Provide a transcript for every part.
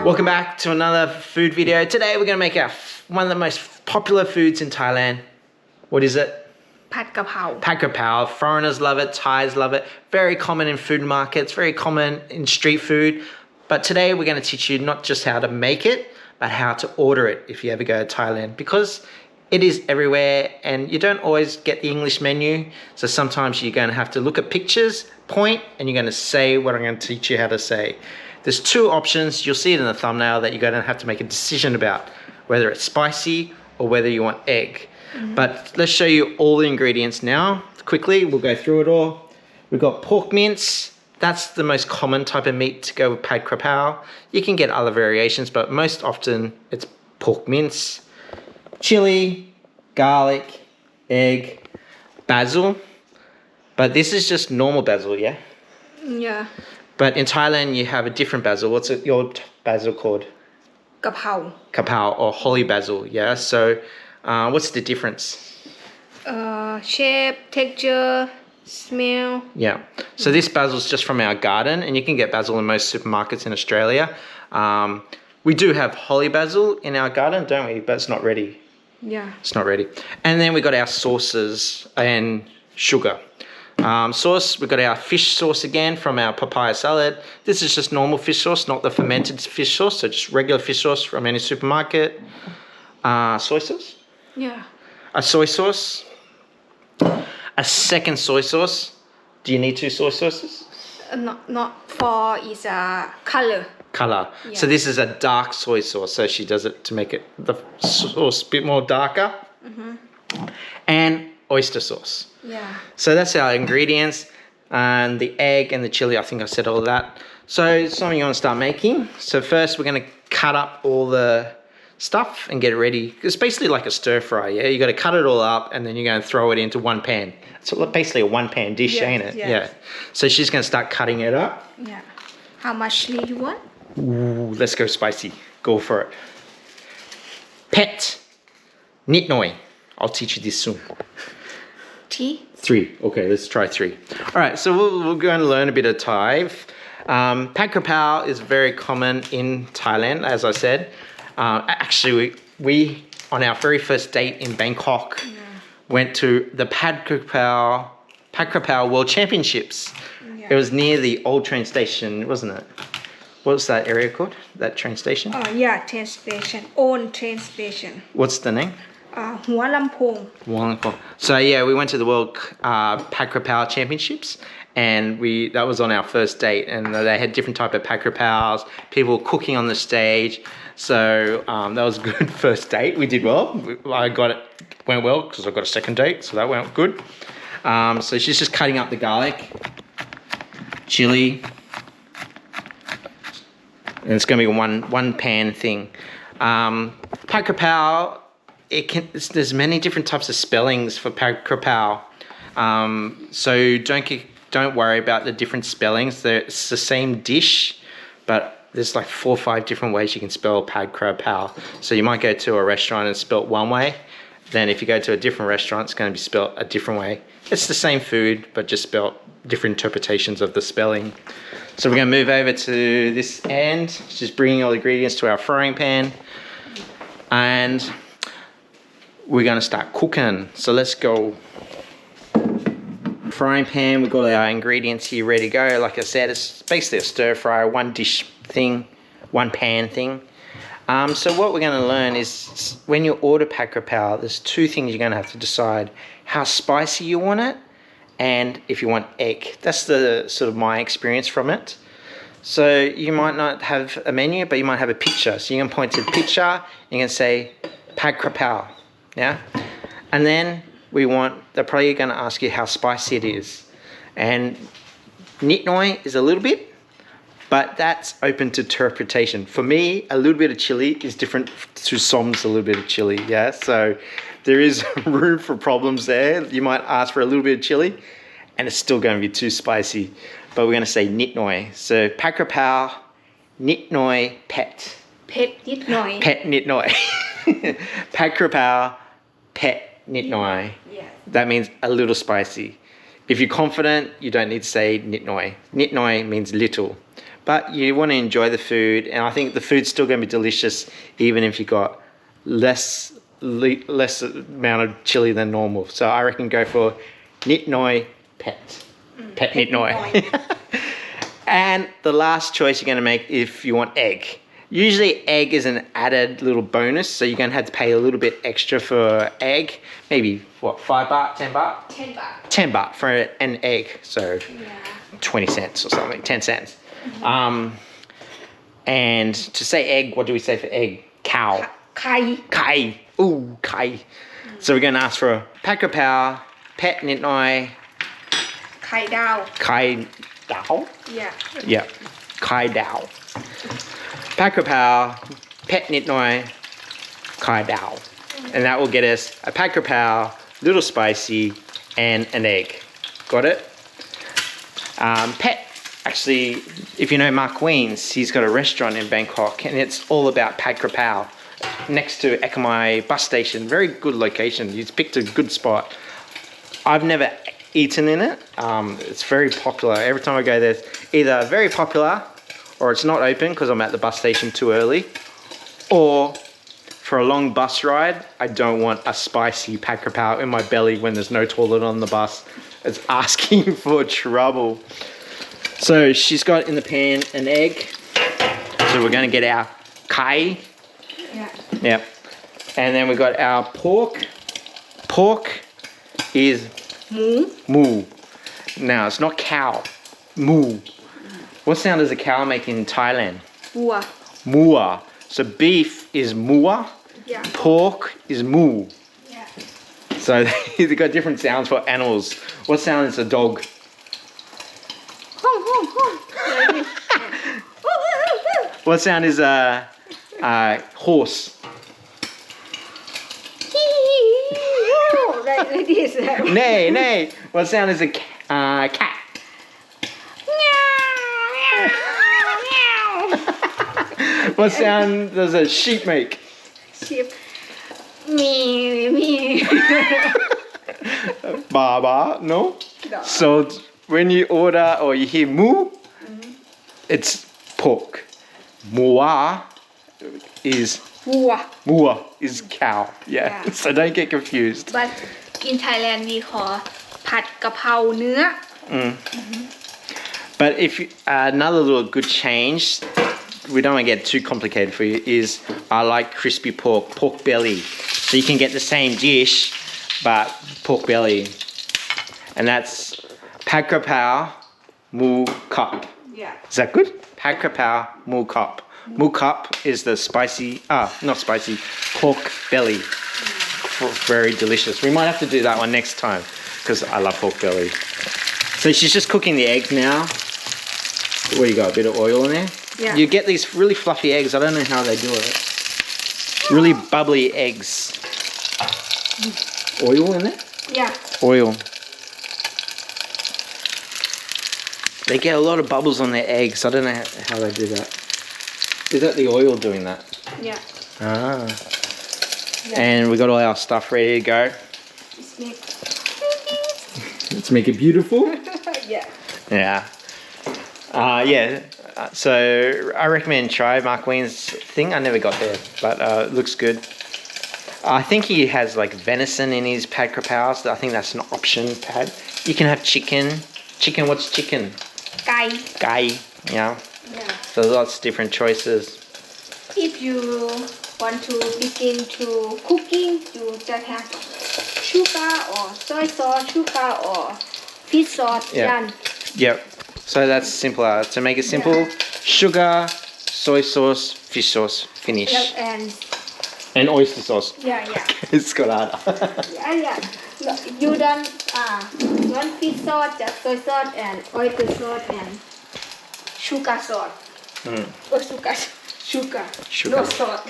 Welcome back to another food video. Today we're going to make one of the most popular foods in Thailand. What is it? Padkrapow. Padkrapow. Foreigners love it, Thais love it. Very common in food markets, very common in street food. But today we're going to teach you not just how to make it, but how to order it if you ever go to Thailand. Because it is everywhere and you don't always get the English menu. So sometimes you're going to have to look at pictures, point, and you're going to say what I'm going to teach you how to say. There's two options. You'll see it in the thumbnail that you're going to have to make a decision about whether it's spicy or whether you want egg. But let's show you all the ingredients now. Quickly, we'll go through it all. We've got pork mince. That's the most common type of meat to go with Padkrapow. You can get other variations, but most often it's pork mince. Chili, garlic, egg, basil. But this is just normal basil, yeah? Yeah. But in Thailand, you have a different basil. What's your basil called? Kapow. Kapow or holy basil, yeah? So what's the difference? Shape, texture, smell. Yeah. So this basil is just from our garden, and you can get basil in most supermarkets in Australia. We do have holy basil in our garden, don't we? But it's not ready. Yeah. It's not ready. And then we got our sauces and sugar. Sauce, we've got our fish sauce again from our papaya salad. This is just normal fish sauce, not the fermented fish sauce, so just regular fish sauce from any supermarket. Soy sauce? Yeah. A soy sauce. A second soy sauce. Do you need two soy sauces? Not for is a color. Color. Yeah. So this is a dark soy sauce, so she does it to make it the sauce a bit more darker. And oyster sauce. Yeah. So that's our ingredients, and the egg and the chili. I think I said all of that. So something you want to start making. So first we're going to cut up all the stuff and get it ready. It's basically like a stir fry, yeah? You got to cut it all up and then you're going to throw it into one pan. So basically a one pan dish, Yes, ain't it? yes. Yeah. So she's going to start cutting it up. Yeah. How much chili you want? Ooh, let's go spicy. Go for it. Pet. Nit noi. I'll teach you this soon. Tea? 3. Okay, let's try 3. All right, so we're going to learn a bit of Thai. Padkrapow is very common in Thailand, as I said. Actually, we on our very first date in Bangkok, went to the Padkrapow World Championships. Yeah. It was near the old train station, wasn't it? What was that area called? That train station? Oh, yeah, train station. Own train station. What's the name? Hua Lamphong. Wonderful. So yeah, we went to the World Padkrapow Championships, and that was on our first date, and they had different type of Padkrapows, people cooking on the stage. So that was a good first date. We did well. Went well because I got a second date, so that went good. So she's just cutting up the garlic, chili, and it's going to be one pan thing. Padkrapow. There's many different types of spellings for Padkrapow, so don't worry about the different spellings. It's the same dish, but there's like 4 or 5 different ways you can spell Padkrapow. So you might go to a restaurant and spell it one way, then if you go to a different restaurant, it's going to be spelled a different way. It's the same food, but just spelled different interpretations of the spelling. So we're going to move over to this end, just bringing all the ingredients to our frying pan, and we're going to start cooking. So let's go. Frying pan, we've got our ingredients here ready to go. Like I said, it's basically a stir fry, one dish thing, one pan thing. So what we're going to learn is when you order Padkrapow, there's 2 things you're going to have to decide: how spicy you want it, and if you want egg. That's the sort of my experience from it. So you might not have a menu, but you might have a picture. So you can point to the picture, you can say Padkrapow. Yeah, and then they're probably going to ask you how spicy it is, and nit noi is a little bit, but that's open to interpretation. For me, a little bit of chili is different to Som's a little bit of chili. Yeah, so there is room for problems there. You might ask for a little bit of chili, and it's still going to be too spicy. But we're going to say nit noi. So Padkrapow, nit noi, pet. Pet nit noi. Pet nit noi. Padkrapow, pet nit noi. Yeah. That means a little spicy. If you're confident, you don't need to say nit noi. Nit noi means little. but you want to enjoy the food, and I think the food's still going to be delicious even if you got less amount of chili than normal. So I reckon go for nit noi pet nit noi. And the last choice you're going to make if you want egg. Usually egg is an added little bonus, so you're going to have to pay a little bit extra for egg. Maybe, what, 5 baht, 10 baht? 10 baht. 10 baht for an egg, so 20 cents or something, 10 cents. And to say egg, what do we say for egg? Cow. Kai. Kai. Ooh, kai. So we're going to ask for a Padkrapow, pet nit noi, Kai dao. kai dao. Yeah. Yeah, kai dao. Padkrapow, pet nit noi, kai dao. And that will get us a Padkrapow, little spicy, and an egg. Got it? Pet, actually, if you know Mark Wiens, he's got a restaurant in Bangkok, and it's all about Padkrapow, next to Ekamai bus station. Very good location. He's picked a good spot. I've never eaten in it. It's very popular. Every time I go there, it's either very popular or it's not open because I'm at the bus station too early, or for a long bus ride, I don't want a spicy Padkrapow in my belly when there's no toilet on the bus. It's asking for trouble. So she's got in the pan an egg. So we're going to get our kai. Yeah. Yep. And then we got our pork. Pork is moo. Now it's not cow. Moo. What sound does a cow make in Thailand? Waw. Mua. So beef is mua. Yeah. Pork is moo. Yeah. So they've got different sounds for animals. What sound is a dog? Hong, hong, hong. Like this. What sound is a horse? Like this. Nay, nay. What sound is a cat? What sound does a sheep make? Sheep. Me. Baba, no? No. So when you order or you hear moo, it's pork. Mua is Waw. cow. Yeah. Yeah. So don't get confused. But in Thailand we call ผัดกะเพราเนื้อ But if you, another little good change, we don't want to get too complicated for you, is I like crispy pork belly. So you can get the same dish, but pork belly. And that's Padkrapow Mu Cup. Yeah. Is that good? Padkrapow Mu Cup. Mu Cup is the spicy, not spicy, pork belly. Very delicious. We might have to do that one next time because I love pork belly. So she's just cooking the eggs now. What do you got? A bit of oil in there? Yeah. You get these really fluffy eggs. I don't know how they do it. Really bubbly eggs. Oil in there? Yeah. Oil. They get a lot of bubbles on their eggs. I don't know how they do that. Is that the oil doing that? Yeah. Ah. And we got all our stuff ready to go. It's make. Let's make it beautiful. Yeah. Yeah. So I recommend try Mark Wiens' thing. I never got there, but it looks good. I think he has like venison in his Padkrapows. I think that's an option pad. You can have chicken. Chicken, what's chicken? Kai. Gai, yeah. Yeah. So lots of different choices. If you want to begin to cooking, you just have sugar or soy sauce, sugar or fish sauce. Yeah. Done. Yep. So that's simpler. To make it simple, sugar, soy sauce, fish sauce, finish. Yep, And oyster sauce. yeah. It's got harder. Yeah. No, you don't want fish sauce, just soy sauce and oyster sauce and sugar sauce. Oh, sugar. Sugar. No sauce.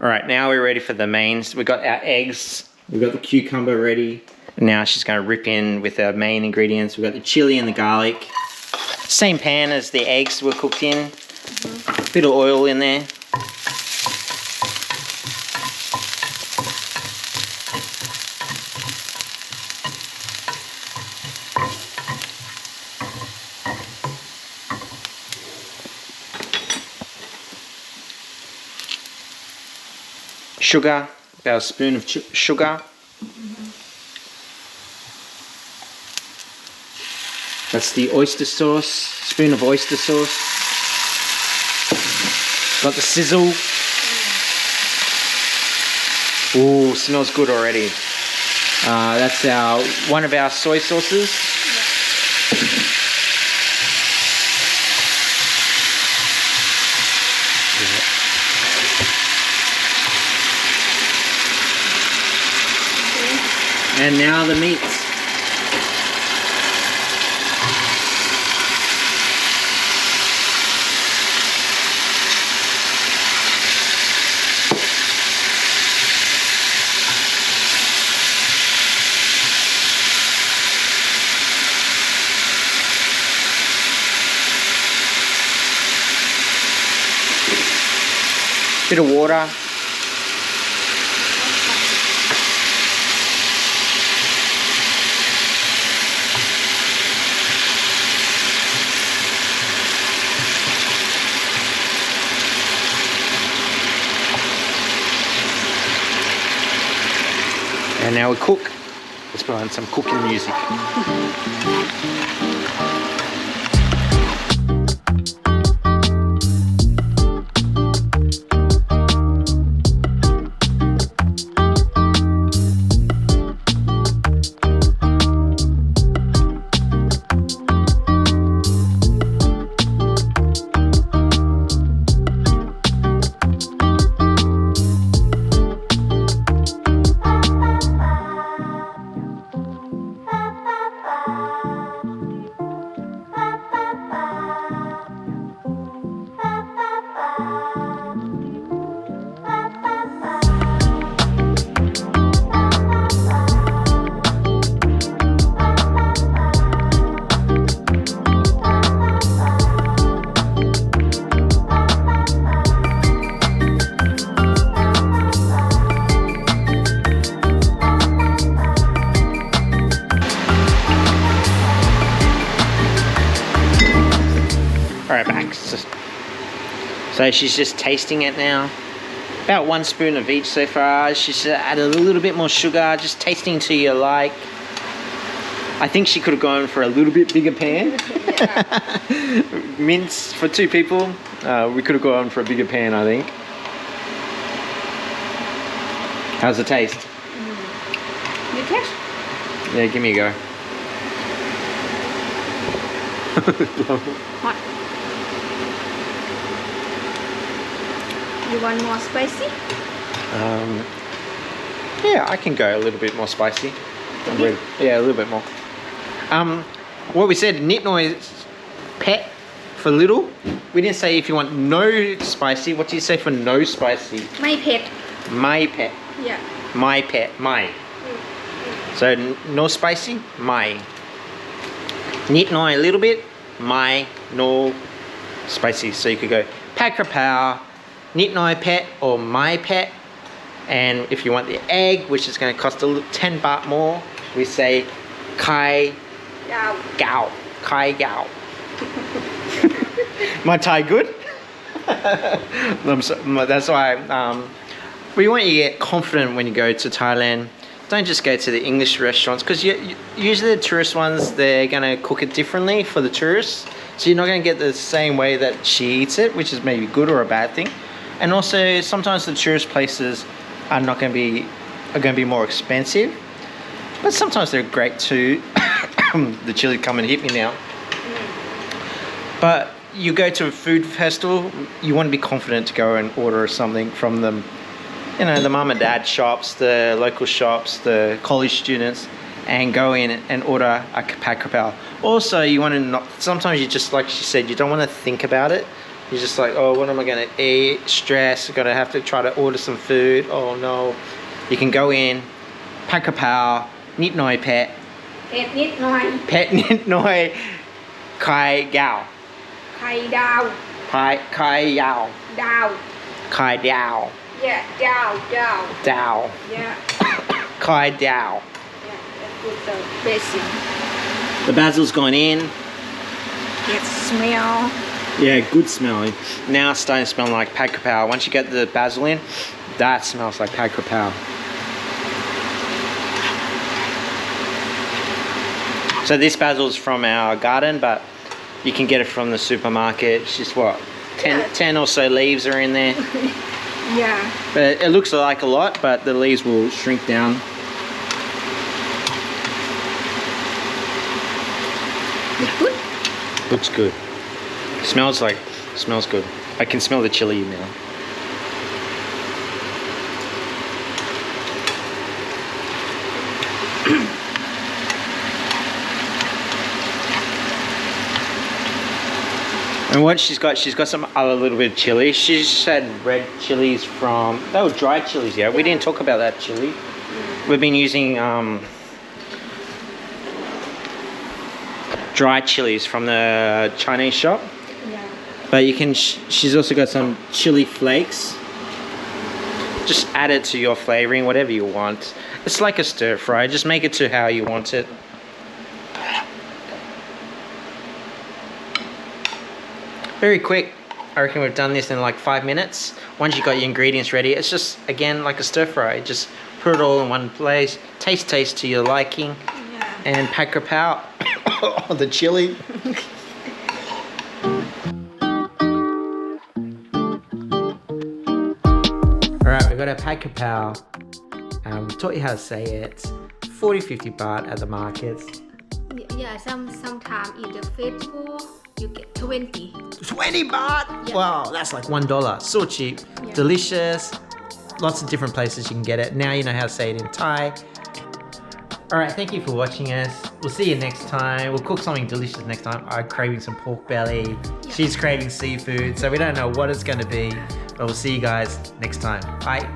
All right, now we're ready for the mains. We got our eggs. We got the cucumber ready. Now she's going to rip in with our main ingredients. We've got the chili and the garlic. Same pan as the eggs were cooked in. Bit of oil in there. sugar, about a spoon of sugar. That's the oyster sauce, spoon of oyster sauce. Got the sizzle. Ooh, smells good already. That's one of our soy sauces. And now the meats. Bit of water. And now we cook. Let's put on some cooking music. Alright, back. So she's just tasting it now. About 1 spoon of each so far. She's added a little bit more sugar, just tasting to you like. I think she could have gone for a little bit bigger pan. Mince for 2 people. We could have gone for a bigger pan, I think. How's the taste? You taste? Yeah, give me a go. Hot. You want more spicy? Yeah, I can go a little bit more spicy. Yeah, a little bit more. What we said, Nitnoy pet for little. We didn't say if you want no spicy. What do you say for no spicy? My pet. My pet. Yeah. My pet. My. So no spicy. My. Nitnoy a little bit. My. No spicy. So you could go Padkrapow, Nitnoy pet, or my pet. And if you want the egg, which is going to cost a 10 baht more, we say Kai Gao. Kai Gao. My Thai good? That's why we want you to get confident when you go to Thailand. Don't just go to the English restaurants, because usually the tourist ones, they're going to cook it differently for the tourists. So you're not going to get the same way that she eats it, which is maybe good or a bad thing. And also sometimes the tourist places are going to be more expensive, but sometimes they're great too. The chili come and hit me now. But you go to a food festival, you want to be confident to go and order something from them. You know, the mum and dad shops, the local shops, the college students, and go in and order a Padkrapow. Also, you want to sometimes you just, like she said, you don't want to think about it. You're just like, oh, what am I going to eat? Stress, going to have to try to order some food. Oh no. You can go in, Padkrapow, Nitnoy pet. Pet Nitnoy. Pet Nitnoy, Kai Gao. Kai Dao. Kai Yao. Dao. Kai Dao. Yeah, Dao. Dao. Yeah. Kai Dao. Yeah, that's good, the basil. The basil's gone in. Get smell. Yeah, good smelling. Now it's starting to smell like Padkrapow. Once you get the basil in, That smells like Padkrapow. So this basil's from our garden, but you can get it from the supermarket. It's just what, 10 or so leaves are in there. Yeah. But it looks like a lot, but the leaves will shrink down. Look good? Looks good. Smells good. I can smell the chili now. And what she's got some other little bit of chili. She said red chilies from, they were dried chilies, yeah? We didn't talk about that chili. We've been using dried chilies from the Chinese shop. Yeah. But you can, she's also got some chili flakes. Just add it to your flavoring, whatever you want. It's like a stir fry, just make it to how you want it. Very quick. I reckon we've done this in like 5 minutes. Once you got your ingredients ready, it's just, again, like a stir fry. Just put it all in one place. Taste to your liking. Yeah. And Padkrapow. Oh, the chili. Alright, we've got our Padkrapow. We've taught you how to say it. 40-50 baht at the markets. Yeah, sometimes in the Facebook you get 20. 20 baht? Yeah. Wow, that's like $1. So cheap. Yeah. Delicious. Lots of different places you can get it. Now you know how to say it in Thai. Alright, thank you for watching us. We'll see you next time. We'll cook something delicious next time. I'm craving some pork belly. Yeah. She's craving seafood. So we don't know what it's going to be. But we'll see you guys next time. Bye.